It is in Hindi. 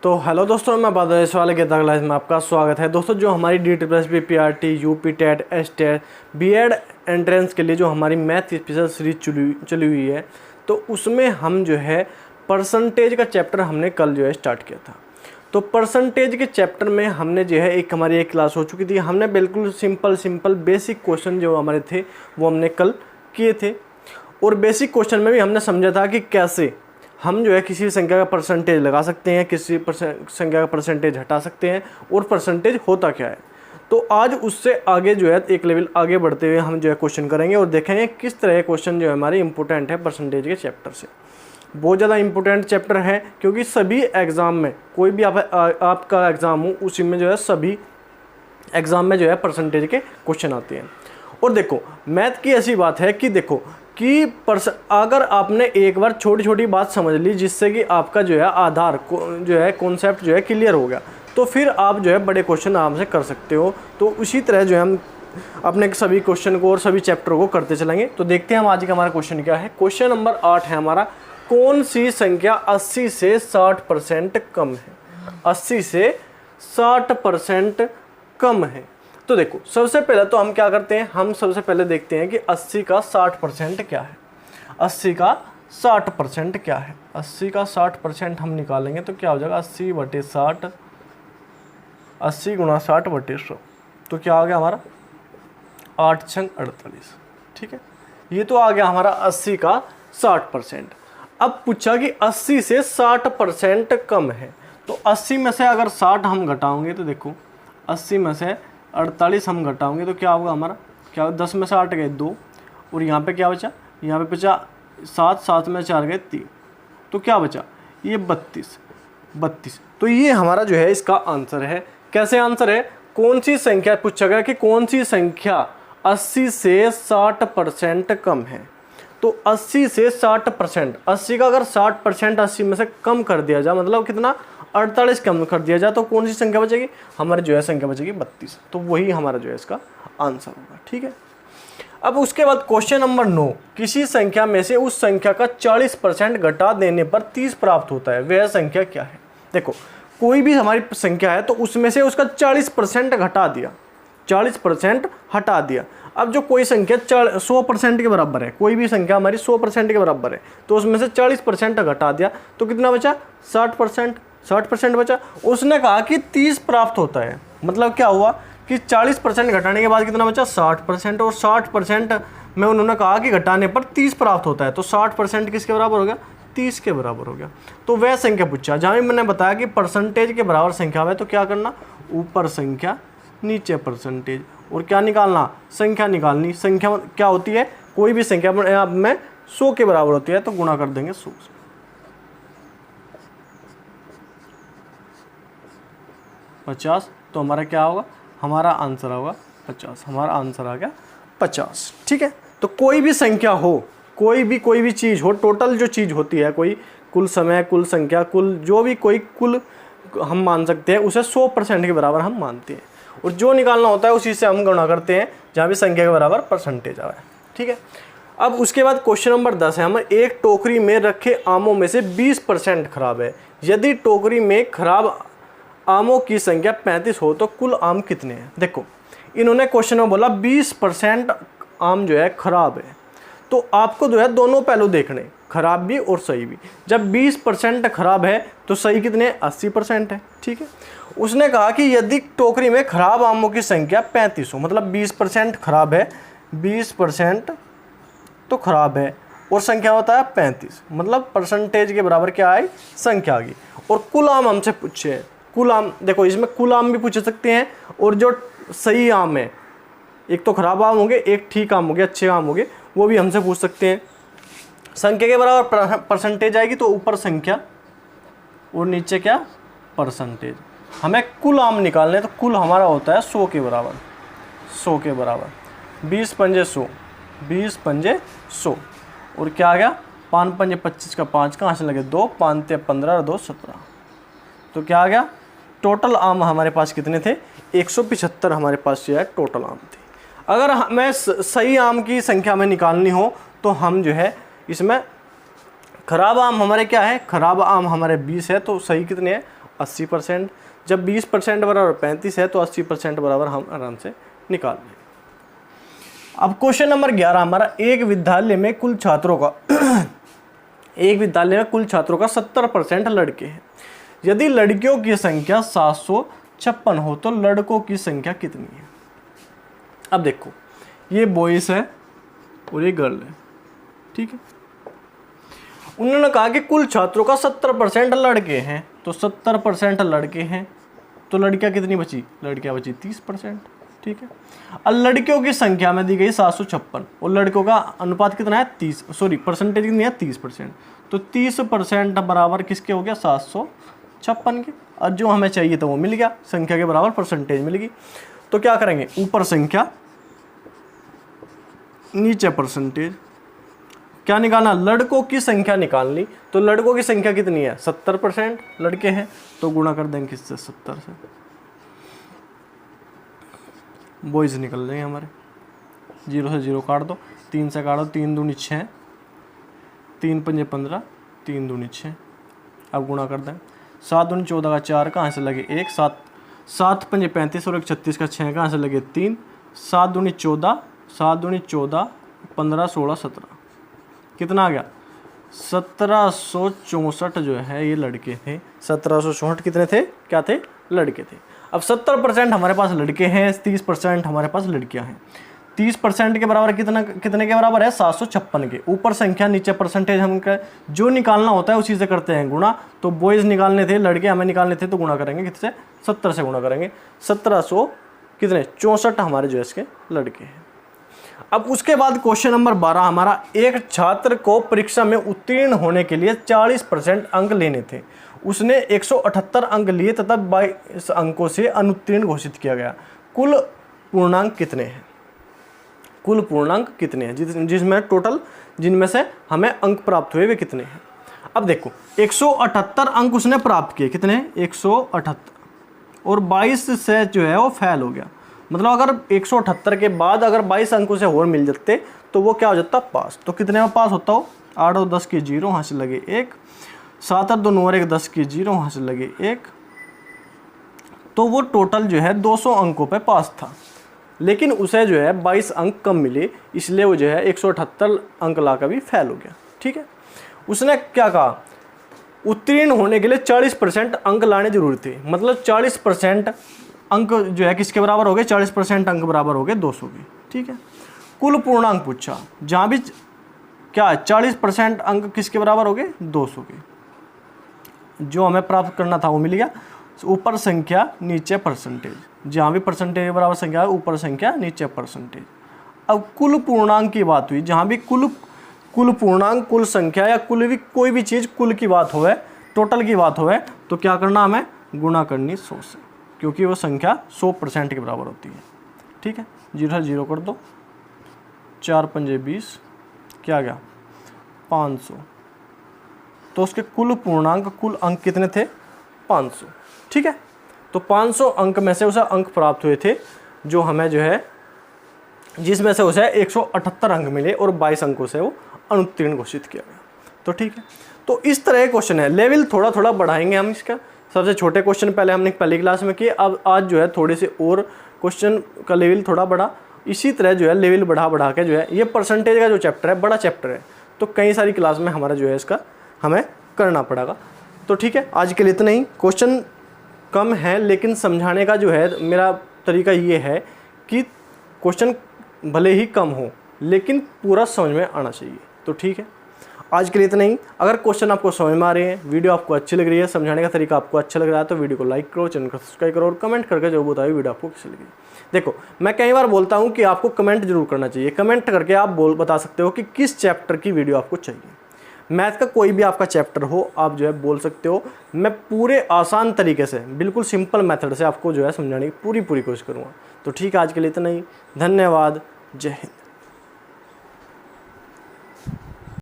तो हेलो दोस्तों, मैं बादल सवाल के क्लास में आपका स्वागत है। दोस्तों, जो हमारी DTPSB PRT UP TET STET BEd entrance के लिए जो हमारी मैथ स्पेशल सीरीज चली हुई है, तो उसमें हम जो है परसेंटेज का चैप्टर हमने कल जो है स्टार्ट किया था। तो परसेंटेज के चैप्टर में हमने जो है हमारी एक क्लास हो चुकी थी। हमने बिल्कुल सिंपल बेसिक क्वेश्चन जो हमारे थे वो हमने कल किए थे, और बेसिक क्वेश्चन में भी हमने समझा था कि कैसे हम जो है किसी संख्या का परसेंटेज लगा सकते हैं, किसी संख्या का परसेंटेज हटा सकते हैं, और परसेंटेज होता क्या है। तो आज उससे आगे जो है एक लेवल आगे बढ़ते हुए हम जो है क्वेश्चन करेंगे और देखेंगे किस तरह के क्वेश्चन जो है हमारे इंपॉर्टेंट है परसेंटेज के चैप्टर से। बहुत ज़्यादा इंपॉर्टेंट चैप्टर है, क्योंकि सभी एग्ज़ाम में कोई भी आपका एग्ज़ाम हो उसी में जो है सभी एग्ज़ाम में जो है परसेंटेज के क्वेश्चन आते हैं। और देखो, मैथ की ऐसी बात है कि देखो कि अगर आपने एक बार छोटी छोटी बात समझ ली, जिससे कि आपका जो है आधार जो है कॉन्सेप्ट जो है क्लियर हो गया, तो फिर आप जो है बड़े क्वेश्चन आराम से कर सकते हो। तो उसी तरह जो है हम अपने सभी क्वेश्चन को और सभी चैप्टर को करते चलेंगे। तो देखते हैं हम आज का हमारा क्वेश्चन क्या है। क्वेश्चन नंबर 8 है हमारा, कौन सी संख्या 80 से 60% कम है? 80 से 60% कम है। तो देखो, सबसे पहले तो हम क्या करते हैं, हम सबसे पहले देखते हैं कि 80 का 60% क्या है। 80 का 60% क्या है? 80 का 60% हम निकालेंगे तो क्या हो जाएगा, 80/60, 80 × 60/100, तो क्या आ गया हमारा 8 × 48। ठीक है, ये तो आ गया हमारा 80 का 60%। अब पूछा कि 80 से 60% कम है, तो 80 में से अगर 60 हम घटाओगे तो देखो 80 में से 48 हम घटाओगे तो क्या होगा हमारा, क्या 10 में से 8 गए 2, और यहाँ पे क्या बचा, यहाँ पे बचा 7, 7 में 4 गए 3, तो क्या बचा ये 32। तो ये हमारा जो है इसका आंसर है। कैसे आंसर है? कौन सी संख्या पूछा गया कि कौन सी संख्या 80 से 60% कम है। तो 80 से 60%, 80 का अगर 60% 80 में से कम कर दिया जाए, मतलब कितना 48 कम कर दिया जाए, तो कौन सी संख्या बचेगी हमारी जो है संख्या बचेगी 32। तो वही हमारा जो है इसका आंसर होगा। ठीक है, अब उसके बाद क्वेश्चन नंबर 9, किसी संख्या में से उस संख्या का 40% घटा देने पर 30 प्राप्त होता है, वह संख्या क्या है? देखो, कोई भी हमारी संख्या है तो उसमें से उसका 40% घटा दिया, 40% हटा दिया। अब जो कोई संख्या 100% के बराबर है, कोई भी संख्या हमारी 100% के बराबर है, तो उसमें से 40% घटा दिया तो कितना बचा, 60% बचा। उसने कहा कि 30 प्राप्त होता है, मतलब क्या हुआ कि 40% घटाने के बाद कितना बचा, 60%, और 60% में उन्होंने कहा कि घटाने पर 30 प्राप्त होता है, तो 60% किसके बराबर हो गया, 30 के बराबर हो गया। तो वह संख्या पूछा, जहाँ भी मैंने बताया कि परसेंटेज के बराबर संख्या है तो क्या करना, ऊपर संख्या नीचे परसेंटेज, और क्या निकालना, संख्या निकालनी। संख्या क्या होती है, कोई भी संख्या में 100 के बराबर होती है तो गुणा कर देंगे 100 से। 50, तो हमारा क्या होगा, हमारा आंसर होगा 50। हमारा आंसर आ गया 50। ठीक है, तो कोई भी संख्या हो, कोई भी चीज़ हो, टोटल जो चीज़ होती है, कोई कुल समय, कुल संख्या, कुल जो भी कोई कुल हम मान सकते हैं, उसे 100% के बराबर हम मानते हैं, और जो निकालना होता है उसी से हम गुणा करते हैं जहाँ भी संख्या के बराबर परसेंटेज आए। ठीक है, अब उसके बाद क्वेश्चन नंबर 10 है हमें, एक टोकरी में रखे आमों में से 20% खराब है। यदि टोकरी में खराब आमों की संख्या 35 हो तो कुल आम कितने हैं? देखो, इन्होंने क्वेश्चन में बोला 20% आम जो है खराब है, तो आपको जो है दोनों पहलू देखने, खराब भी और सही भी। जब 20% खराब है तो सही कितने, 80% है। ठीक है, उसने कहा कि यदि टोकरी में खराब आमों की संख्या 35 हो, मतलब 20% खराब है, 20% तो खराब है, और संख्या होता है 35, मतलब परसेंटेज के बराबर क्या आई, संख्या आ गई। और कुल आम हमसे पूछे, कुल आम, देखो इसमें कुल आम भी पूछ सकते हैं, और जो सही आम है, एक तो खराब आम हो गए, एक ठीक आम हो गया, अच्छे आम हो गए, वो भी हमसे पूछ सकते हैं। संख्या के बराबर परसेंटेज आएगी तो ऊपर संख्या और नीचे क्या, परसेंटेज। हमें कुल आम निकालने, तो कुल हमारा होता है 100 के बराबर, 100 के बराबर, 20 पंजे 100, 20 पंजे 100, और क्या आ गया, 5 पंजे 25 का 5 कहाँ से लगे 2, 5 ते 15 और 2 17, तो क्या आ गया, टोटल आम हमारे पास कितने थे, 175 हमारे पास जो है टोटल आम थे। अगर हमें सही आम की संख्या में निकालनी हो तो हम जो है इसमें खराब आम हमारे क्या है, खराब आम हमारे 20 है, तो सही कितने हैं 80%। जब 20% बराबर 35 है तो 80% बराबर हम आराम से निकाल लें। अब क्वेश्चन नंबर 11 हमारा, एक विद्यालय में कुल छात्रों का एक विद्यालय में कुल छात्रों का 70% लड़के हैं। यदि लड़कियों की संख्या 756 हो तो लड़कों की संख्या कितनी है? अब देखो, ये बॉयज है और ये गर्ल है, ठीक है। उन्होंने कहा कि कुल छात्रों का 70% लड़के हैं, तो 70% लड़के हैं तो लड़कियां कितनी बची? लड़कियां बची 30%, ठीक है। अब लड़कियों की संख्या में दी गई 756 और लड़कों का अनुपात कितना है? परसेंटेज कितनी है? 30%। तो 30% बराबर किसके हो गया? 756 के। और जो हमें चाहिए था वो मिल गया, संख्या के बराबर परसेंटेज मिल गई। तो क्या करेंगे? ऊपर संख्या नीचे परसेंटेज। क्या निकालना? लड़कों की संख्या निकालनी। तो लड़कों की संख्या कितनी है? 70% लड़के हैं, तो गुणा कर देंगे किससे? 70 से। बॉयज निकल जाएंगे हमारे, 0 से 0 काट दो, 3 से काटो, 3 दूनी 6, 3 पंजे 15, 3 दूनी 6। अब गुणा कर दें, 7 दूनी 14 का 4 कहाँ से लगे? 1, 7 पंजे 35 और 1 36 का 6 कहाँ से लगे? 3, 7 दूनी 14, 7 दूनी 14, 15 16 17, कितना आ गया? 1764 जो है ये लड़के थे। 1764 कितने थे? क्या थे? लड़के थे। अब 70% हमारे पास लड़के हैं, 30% हमारे पास लड़कियां हैं। 30% के बराबर कितने के बराबर है? 756 के। ऊपर संख्या नीचे परसेंटेज, हम जो निकालना होता है उसी से करते हैं गुणा। तो बॉयज निकालने थे, लड़के हमें निकालने थे, तो गुणा करेंगे किससे? 70 से गुणा करेंगे। 1764 हमारे जो है इसके लड़के हैं। अब उसके बाद क्वेश्चन नंबर 12 हमारा, एक छात्र को परीक्षा में उत्तीर्ण होने के लिए 40% अंक लेने थे। उसने 178 अंक लिए तथा 22 अंकों से अनुत्तीर्ण घोषित किया गया। कुल पूर्णांक कितने हैं? कुल पूर्णांक कितने हैं जिसमें टोटल जिनमें से हमें अंक प्राप्त हुए वे कितने हैं? अब देखो, 178 अंक उसने प्राप्त किए। कितने? 178, और 22 से जो है वो फेल हो गया। मतलब अगर 178 के बाद अगर 22 अंकों से और मिल जाते तो वो क्या हो जाता? पास। तो कितने में पास होता हो? 8 और 10 की 0, वहाँ से लगे 1, 7 और 2 9 और 1 10 की 0, वहाँ से लगे 1। तो वो टोटल जो है 200 अंकों पे पास था, लेकिन उसे जो है 22 अंक कम मिले, इसलिए वो जो है 178 अंक ला कर भी फेल हो गया, ठीक है। उसने क्या कहा? उत्तीर्ण होने के लिए 40% अंक लाने जरूरी थे। मतलब 40% अंक जो है किसके बराबर हो गए? 40% अंक बराबर हो गए 200 के, ठीक है। कुल पूर्णांक पूछा, जहाँ भी क्या है 40% अंक किसके बराबर हो गए? 200 के। जो हमें प्राप्त करना था वो मिल गया। ऊपर संख्या नीचे परसेंटेज, जहाँ भी परसेंटेज के बराबर संख्या है ऊपर संख्या नीचे परसेंटेज। अब कुल पूर्णांक की बात हुई, जहाँ भी कुल पूर्णांक, कुल संख्या या कोई भी चीज़ कुल की बात हो, टोटल की बात हो, तो क्या करना? हमें गुणा करनी 100 से, क्योंकि वो संख्या 100% के बराबर होती है, ठीक है। 0 से 0 कर दो, 4 पंजे 20, क्या आ गया? 500। तो उसके कुल पूर्णांक, कुल अंक कितने थे? 500, ठीक है। तो 500 अंक में से उसे अंक प्राप्त हुए थे, जो हमें जो है जिसमें से उसे 178 अंक मिले और 22 अंकों से वो अनुत्तीर्ण घोषित किया गया। तो ठीक है, तो इस तरह का क्वेश्चन है। लेवल थोड़ा थोड़ा बढ़ाएंगे हम इसका। सबसे छोटे क्वेश्चन पहले हमने पहली क्लास में किए, अब आज जो है थोड़े से और क्वेश्चन का लेवल थोड़ा बढ़ा। इसी तरह जो है लेवल बढ़ा के जो है, ये परसेंटेज का जो चैप्टर है बड़ा चैप्टर है, तो कई सारी क्लास में हमारा जो है इसका हमें करना पड़ेगा। तो ठीक है, आज के लिए इतना ही। क्वेश्चन कम है, लेकिन समझाने का जो है मेरा तरीका ये है कि क्वेश्चन भले ही कम हो लेकिन पूरा समझ में आना चाहिए। तो ठीक है, आज के लिए इतना ही। अगर क्वेश्चन आपको समझ में आ रहे हैं, वीडियो आपको अच्छी लग रही है, समझाने का तरीका आपको अच्छा लग रहा है, तो वीडियो को लाइक करो, चैनल को सब्सक्राइब करो और कमेंट करके जो बताओ वीडियो आपको कैसी लगी। देखो, मैं कई बार बोलता हूँ कि आपको कमेंट जरूर करना चाहिए। कमेंट करके आप बता सकते हो कि किस चैप्टर की वीडियो आपको चाहिए। मैथ का कोई भी आपका चैप्टर हो, आप जो है बोल सकते हो। मैं पूरे आसान तरीके से, बिल्कुल सिंपल मेथड से आपको जो है समझाने की पूरी कोशिश करूँगा। तो ठीक है, आज के लिए इतना ही। धन्यवाद। जय हिंद।